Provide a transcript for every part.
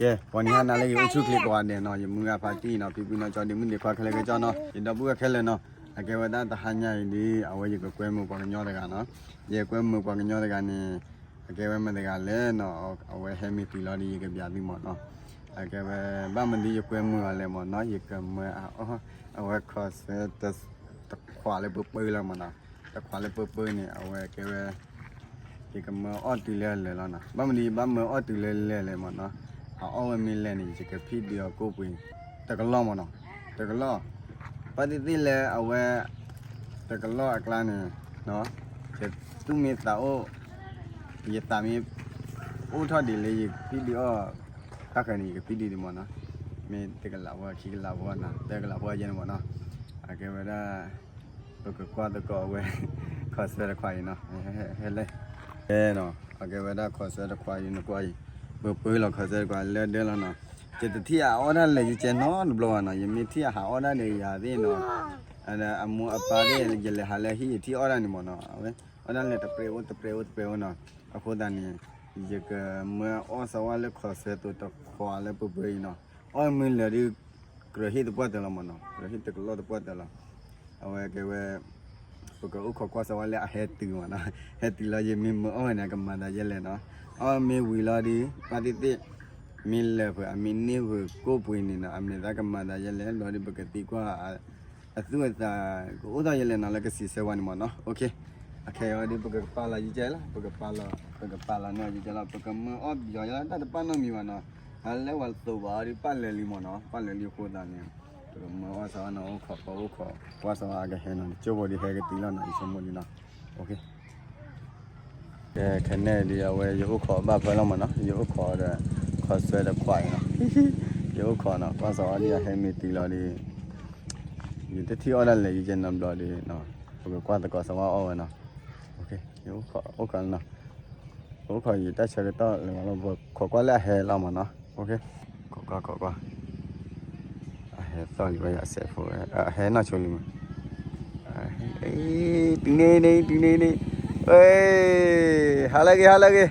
ကဲပေါ်နေနာလေးရုပ်ချုပ်ကလေးပေါ်နေနော်ယမူကပါတီနော်ပြပြနော်ကြောင့်ဒီမင်းတွေခွာခလဲကြောင့်နော်ဒီတော့ဘူးကခဲလဲနော်အကဲဝဒတဟညာဒီအဝဲရကွဲမှုပေါ်ညောတဲ့ကနော်ရေကွဲမှုပေါ်ညောတဲ့ကနေအကဲဝဲမတဲ့ကလဲနော်အဝဲဟဲမီတီလာဒီကပြားပြီးမော်နော်အကဲဝဲဗမဒီရကွဲမှုကလဲမော်နော်ရကမအဝဲခေါ်စတဲ့တခွာလဲပပလာမနော်တခွာလဲပပနေအဝဲကဲဝဲဒီကမအော်တီလဲလဲနော်ဗမဒီဗမအော်တီလဲမော်နော်အော်မီလဲနေကဖိဒီကိုပွင့်တကလောမနော်တကလောပတိတိလဲအဝဲတကလောအကလာနေနော်သူမီတာအိုရတာမီအိုထဒီလေဖိဒီအောတခဏီကဖိဒီဒီမနော်မင်းတကလာဝခိကလာဝနာတကလာဝရနေမနော်အကေဝဒဘကကွာတကောဝဲခေါ်စရခွာရနော်ဟဲလေနော်အကေဝဒခေါ်စရခွာရနကွာဘပွေးလောက်ခေါ်စရခွာလဲတဲလာနော်จิตที่အော်ဒါလေကျန်နော်ဘလောနော်ယမီတီဟာအော်ဒါနေရသေးနော်အဲ့အမူအပါလေးကြလေဟာလေဟီတီအော်ဒါနေမနော်ဟဲအော်ဒါလေတပရေဝနော်အခုတန်နေဒီကမအော်ဆဝါလေခေါ်ဆက်တော့ခွာလေပပရီနော်အော်မင်းလေဒီကရဟိတပတ်တယ်မနော်ကရဟိတကလောတပတ်တယ်လားအဝဲကဲဝဲပကဥခေါ်ကွာဆဝါလေအဟက်တီမနော်ဟက်တီလာယမီမအော်နေကမန်ဒါရဲလေနော်အော်မေဝီလာဒီပါတိတိမီလဲဖအမင်းနေကိုပွင့်နေနော်အမနေတာကမန်ဒါရဲလဲလော်ဒီပကတိကွာအသူအသာကိုဥဒရလဲနော်လကစီဆဝနီမနော်โอเคโอเคဒီပကပါလာကြီးကျလားပကပါလာနော်ကြီးကျလားပကမအော်ပြောရတာတပန်းနော်မီမနော်ဟာလဲဝတော့ပါဒီပတ်လဲလီမနော်ပတ်လဲလီခိုးတာနေပကမဝါစာနော်ခေါ်ဝါစာကဟဲနော်ချိုးဘောဒီဟဲကတီလာနော်စမလီနော်โอเคခနဲ့ဒီအဝဲရုပ်ခေါ်မဖဲလောက်မနော်ရုပ်ခေါ်တဲ့ခေါ်ဆွဲတဲ့ခွိုင်နော်ရုပ်ခေါ်နော်ဝါစာဒီဟဲမီတီလာဒီဒီတတိအော်လည်းရင်းနံဘလဒီနော်ပကကွာတကောစဝါအော်နော်โอเคရုပ်ခေါ်โอเคနော်ရုပ်ခေါ်ရတက်ချက်တော့လည်းခေါ်ကွာလည်းဟဲလောက်မနော်โอเคခေါ်ကွာဟဲတော့ရရဆက်ဖို့ဟဲနော်ချိုလီမအေးဒီနေเอ้ยဟာလာကေ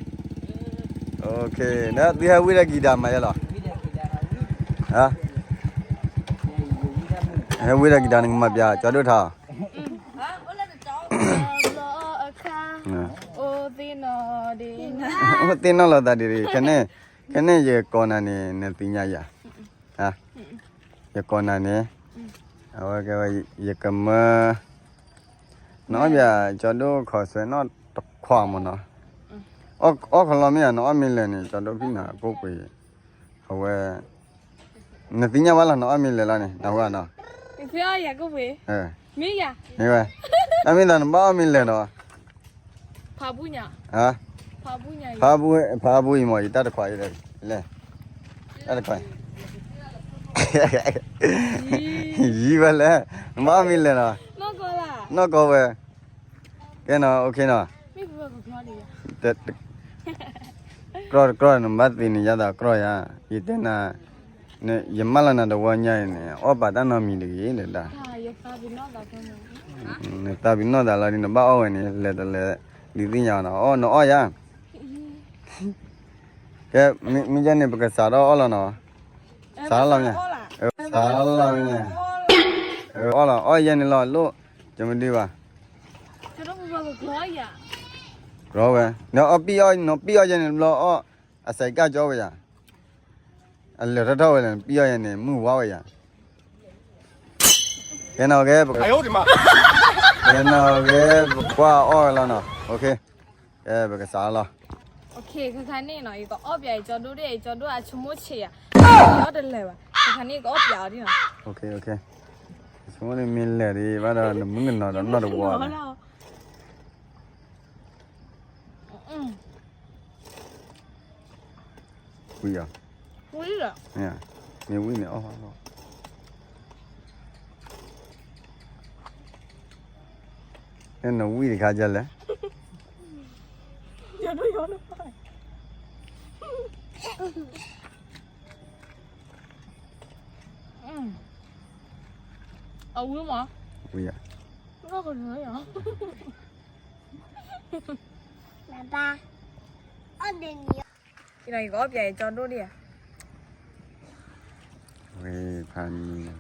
โอเคနော်ဒီဟာဝိရဂီတာမရလားဟာဝိရဂီတာနေမပြကြောက်တော့ထားဟာအိုလာတော့လောအခါအိုတင်နော်ဒီနာအိုတင်နော်လာတာဒီခနဲ့ရေကောနာနေတင်ညာရဟာရေကောနာနေအော်ကဲရေကမနော်ပြကြောက်တော့ခေါ်ဆွဲနော်ခွာမနော်အော်ခလာမရနော်အမင်းလည်းနေကြောက်တော့ဖိနာကိုပွေဟဝဲနေတင်ညာဝလာနော်အမင်းလည်းလာနေတော့ကနော်ဖေရကိုပွေမင်းရနေပဲအမင်းတော့ဘာအမင်းလည်းတော့ဖာဘူးညာဟာဖာဘူးညာဖာဘူးမော်တတ်ခွာရတယ်လဲအဲ့ခွာကြီးပါလေမအမင်းလည်းတော့နော်ကောပဲကဲနော်โอเคနော်မင်းဘယ်ကိုပြောနေရကရောနမတ်တင်ရတာကရောရဒီတနာနေယမလနာတော့ညိုင်းနေဩပါတနော်မီလေလေတာဟာရပါဘီနော်တာကောနေတာဘီနော်တာလာဒီနဘာအောဝင်နေလေတလေဒီသိညာနော်ဩနော်ဩရကဲမင်းကျနေပကစားတော့ဩလာနော်စားလာမြန်စားလာမြန်ဩလာဩရနေလို့ဂျမဒီပါကျွန်တော်ဘာလို့ခေါ်ရရောပဲနော်အပီယောရနေလို့ဩအစိုက်ကကြောပဲရအလေရတော့ဝဲပီယောရနေမှုဝါဝဲရကဲနော်ကဲ哎呦我的妈ကဲနော်ကဲကွာဩလာနော်โอเคဘကစားလားโอเคခခနေနော်ဒီတော့အော့ပြကျွန်တော်တို့ကချမိုးချေရရောက်တယ်လေပါခခနေကအော့ပြဒီနော်โอเคစမနေမင်းလေဒီဘာတော့မင်းနော်တော့ဝါဝီရနေဝီနေအော်အဲ့နော်ဝီဒီခါကြလဲရတော့ရောလို့ပါအဝမဝီရဘာကလဲရ爸爸အော်ဒီနီဒီတော့ကောပြကျွန်တော်တို့ เว้ยพันนี่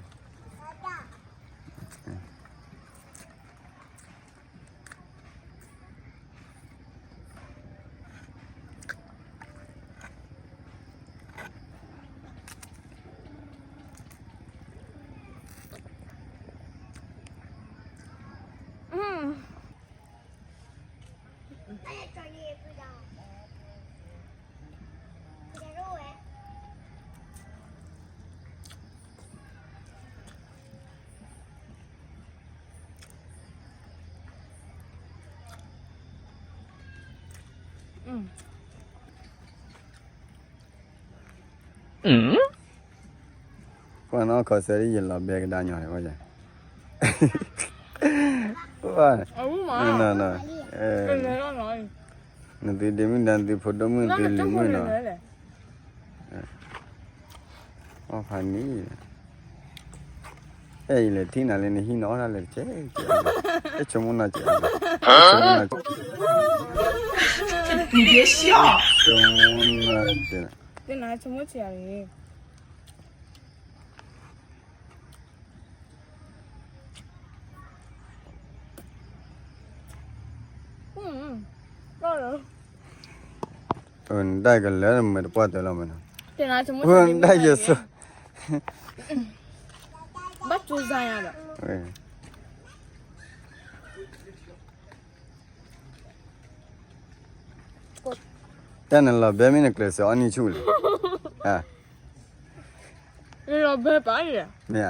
ก่อนเนาะขอเสรียินเราเบกดาหน่อยว่าจังว่า เอามา น่ะเป็นไงล่ะน้อย นั่นติมึงดันติพดมึงติลิมึงเนาะอ๋อพันนี้เอ้ยเลยที่น่ะเลยนี่หินอน่ะเลยเจ๊เอ้ชมน่ะเจ๊ชมน่ะ你别笑。ชมน่ะเจ๊ เป็นไงชมพู่เสียเลยก็เลย ได้กันแล้วมันปวดแล้วมัน เป็นไงชมพู่ เพิ่นได้เยอะสุด บัดจูซายอ่ะ เอ้ยแต่นั่นล่ะเบมินเคลสอันนี้ชูลอ่ะ เราเบไปเลย เนี่ย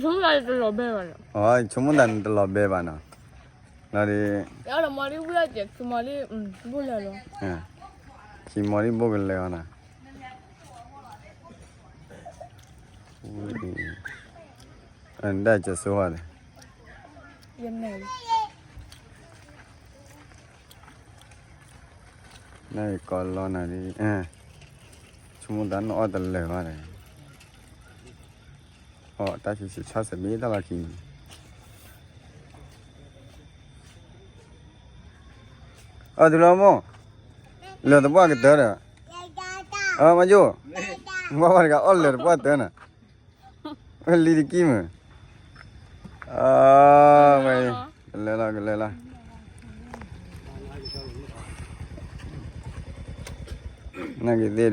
ชมพู่ได้เราเบไปเลย อ๋อชมดันตลอดเบบ้านะแล้วดิ แล้วเรามาดิบุระเจ็บคือมาดิบุระเลย คิมอริบ่กันแล้วนะอันได้จะสวยเลย ยังไง นี่ก็รอนะดิชมดันออดเลยว่าเลยอ๋อตาสิชาสมีตะละกินดูแล้วมั้งเลือดบ้าก็เด้อมาจูมาว่าก็เลือดบ้าเด้อนะลีดิกิมไม่เลยละนั่นก็ดี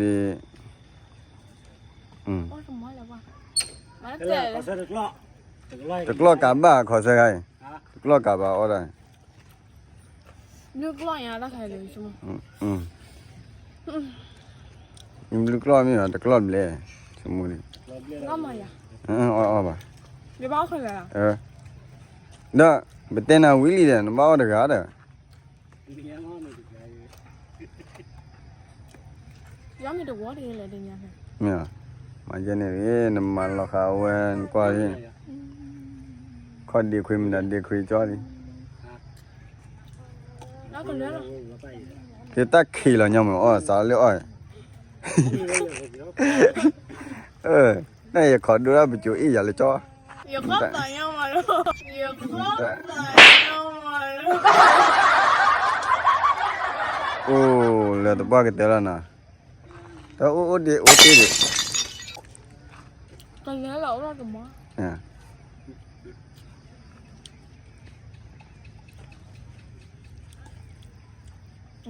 ว่าสมมติแล้วว่ามาเจ็บ có sao được lo. Được lo. ตะกล้อกาบ้าขอใส่ให้ตะกล้อกาบ้าเอาได้ นึกร้อยอ่ะได้ใครเลยใช่ไหม ยังตะกล้อมีตะกล้อเลยสมมุติ ก็มาอ่ะ อ๋อบ่ เดี๋ยวบ้าใครเลยอ่ะ เด้อเบเตน่าวิลีเด้อบ่เอาดะกาเด้อ ย้ำมีแต่วัวดีเลยเดี๋ยวนี้ เนี่ยมาเจเนเรนมาลอคาเวนกว่านี่ขอดีคุยมันดีคุยจอดิ แล้วก็เลี้ยง คือตักขี้แล้วยังอ๋อสาเลยอ้อยนั่นอย่าขอดูแล้วไปจูอีอย่าเลยจ้อ อย่าเข้าตายังมาเลยอย่าเข้าตายังมาเลย โอ้เหลือแต่บ้ากันเตแล้วนะแต่โอ้ดิโอ้ติดิ ก็เลี้ยงเราเราจะมา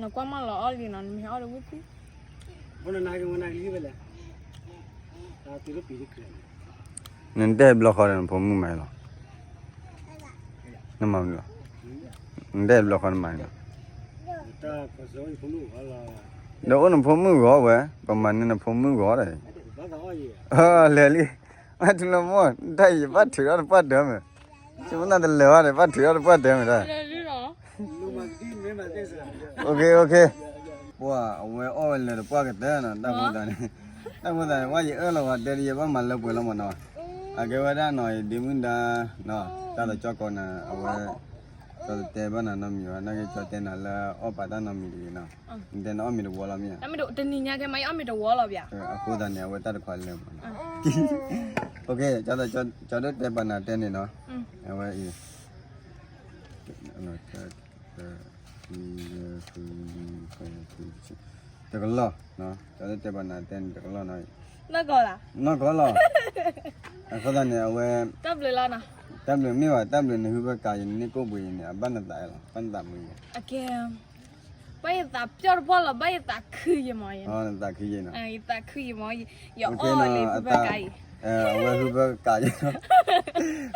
หนูก็มาล้อลีนั่นไม่เอาเลยพี่ Bueno, nada que una libre. Ah, tiro pide que. นั่นได้บล็อกเขาเนี่ยผมมึงไม่หรอนั่นมันหรอนั่นได้บล็อกเขาไม่หรอ Está pasó y como ala. เดี๋ยวนั่นผมมึงก็เว้ยประมาณนั้นผมมึงก็ได้ Va da oye. เลยลิมาถึงแล้วมั้งได้ปัดถือแล้วปัดเดิมใช่ไหมนั่นเลยว่าได้ปัดถือแล้วปัดเดิมได้ เลี้ยงเหรอ No más din, me más de esa. โอเคปัวเอาไว้อ้อยเลยปัวกันเด้อนะตั้งมือตาว่าอย่าเราว่าเดี๋ยวว่ามันเลิกไปแล้วมันเนาะอาเกว่าได้หน่อยดิมึงได้เนาะจ้าตัวจ้าก่อนนะเอาไว้จ้าตัวเตะบ้านน้ำมีว่านั่นก็จ้าเตะนั่นแล้วอ้อปัดได้น้ำมีดีเนาะเดี๋ยวน้ำมีตัวละมีอ่ะ แล้วไม่ดูแต่นี่เนี่ยแกไม่เอามีแต่วัวหรอกอ่ะ အခုတည်းเนี่ยဝတ်တတ်ခွာလဲပေါ့โอเคจ้าตัวจ้าตัวเตะบ้านน่ะเตะนี่เนาะเอาไว้อีเนาะตะกล้อเนาะจ้าตัวเตะบ้านน่ะเตะตะกล้อหน่อย那个啦，那个了，后头呢，我得不了呢。咱们没话，咱们那个家人那个不呢，搬得大了，搬大没有。啊个，把一打表包了，把一打可以嘛呀？哦，大可以呢。一打可以嘛？要哦嘞，不可以。我那个家人，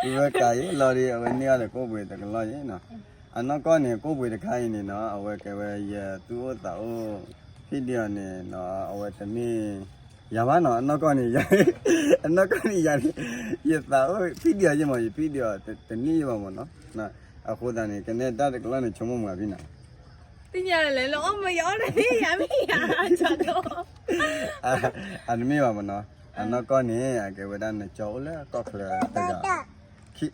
那个家人老的，我那个个不的个老人呢。那个呢，个不的家人呢，我给我也多到，批掉呢，那我这边。ya ba no no ko ni ya no ko ni ya ye ta o video je mo video te ni ba mo no na a ko da ni ke ne da de ko ni chom mo bi na တင်ရတယ်လေလောမရောတယ်ရမရချတော့ a ni mi ba mo no a no ko ni a ke wa da ne cho le ko khle ta ga ki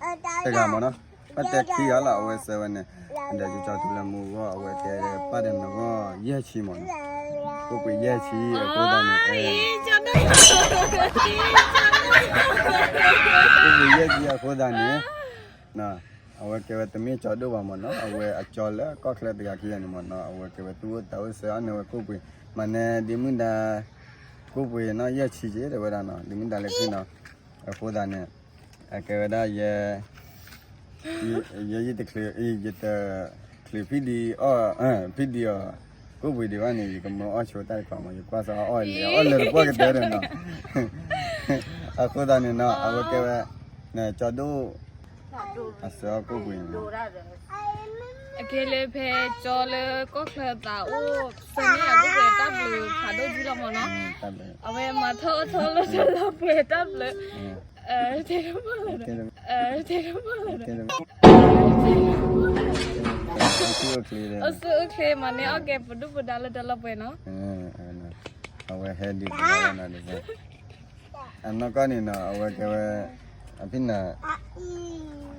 ta ga mo no pa te ki ya la we se wa ne de ju cho tu la mu go we ke pa de no go ye chi mo no ko pe ye chi ko da ni ချတော့ ကိုရဲ့ကြီးရခိုးတာနေနော်အဝဲကဲတမင်းကြော်တော့ပါမနော်အဝဲအကြော်လဲကော့ကလက်တကကြီးရနေမနော်အဝဲကဲသူ့တောဆာနေဝကိုပွေမနေဒီမင်းဒါကိုပွေနော်ရက်ချီကြီးတယ်ဝဲတာနော်ဒီမင်းဒါလည်းခင်းနော်ခိုးတာနေအကဲဒါရဲ့တကလေးအေးရတဲ့ကလီပီဒီအော်ပီဒီယောကိုပွေဒီဝနေကမောအချောတိုက်ပါမကွာစားအော်လေပေါ်ကတဲ့နော်အခုဒါနေနော်အဝဲကဲနဲကြော်တော့အစောကိုပွေ အကလေးဖဲကြော်လေကော့ခလက်တာအိုးစနေရကိုပဲတပ်လို့ခါတော့ကြည့်တော့မနော် တပ်တယ် အဝဲမထောလို့တော့ပဲတပ်လို့တဲ့မလားတဲ့မလား ကဲတယ်အခုကလေးတယ် အဆူခေမနေအကေပဒုပဒါလတလပဲနော် အဝဲဟဲဒီကနာနေတယ်အနကနေနော်အဝဲကဲအဖိနာ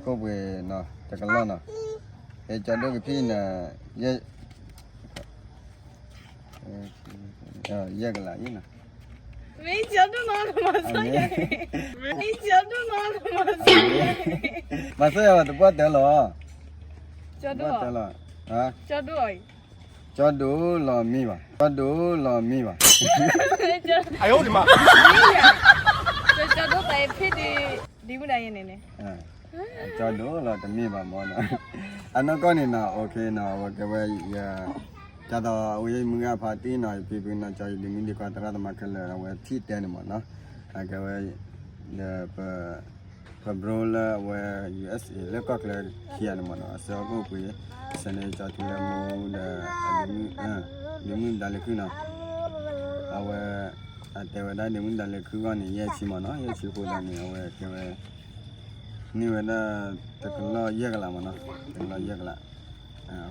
ကိုပွေနော်တကလောနော်အဲကြတော့ကဖိနာရက်ကလာရင်နော် မင်းကြောက်တော့မဆိုင်မင်းကြောက်တော့မဆိုင် မဆရတော့ပတ်တယ်လော ကြောက် ပတ် တော့ တယ်လောဟာ ကြောက်တော့ ကျော်ဒူလော်မီပါကျော်ဒူလော်မီပါ ကြောက် 哎呦我的妈！ ကြောက်တော့ပဲဖြစ်ဒီမတိုင်းနေနေ ကျော်ဒူလော်တမီပါမောနော်အနကောနေနော်โอเคနော်ဝကဝဲရကြတော့ဝေးမငါဖာတီးနော်ပြပြနော်ကျော်ဒီမီဒီကတရတမခလဲဝဲထိတဲနေမောနော်အကဝဲပဘရိုလာဝဲ USA လက်ကောက်လဲခီရနေမောနော်အစောကိုပြေစနေကျော်တူလမူဒီမီဒါလခုနော်အဝဲအတဲဝဒါဒီမီဒါလခုကနေရဲချီမောနော်ရဲချီကိုလည်းနေဝဲကဝဲนี่เวลาตะกลอแยกละมั้งเนาะตะกลอแยกละ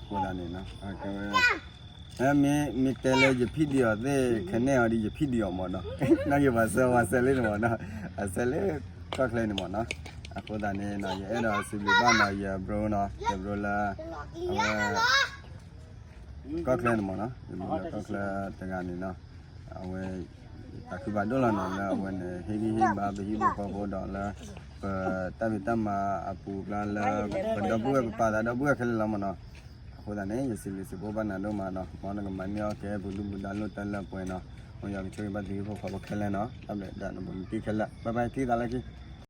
ခိုးတာနေနော်มีเตเลจะพิเดียวเด้คะแนนดิจะพิเดียวหมดเนาะนั่นอยู่ว่าเซลเลยหมดเนาะเซลก็เคลนี่หมดเนาะခိုးတာနေเนาะအဲ့တော့စီဘီဘာနော်ရဘရိုเนาะဘရိုလာก็เคลนี่หมดเนาะก็เคลตะကနေเนาะအဝဲအခုဘာဒေါ်လာနော်လာဝဲနေဟေဂီဟေဘာဘီဘောဘောဒေါ်လာတမတမအပူလာလာဘဒဘူကပါဒါဘူကခလလမနော်ခိုးတာနေရစီလီစဘောဘာနာတော့မနော်မောနကမနီယောကဲဘူလူဘူဒါလို့တလပွင့်နော်ဟိုရောက်ချွေးပတ်ဒီဘောခဘခလဲနော်အပ်လက်ဒါနဘုံတီခလက်ဘိုင်ဘိုင်တီဒါလာကြီး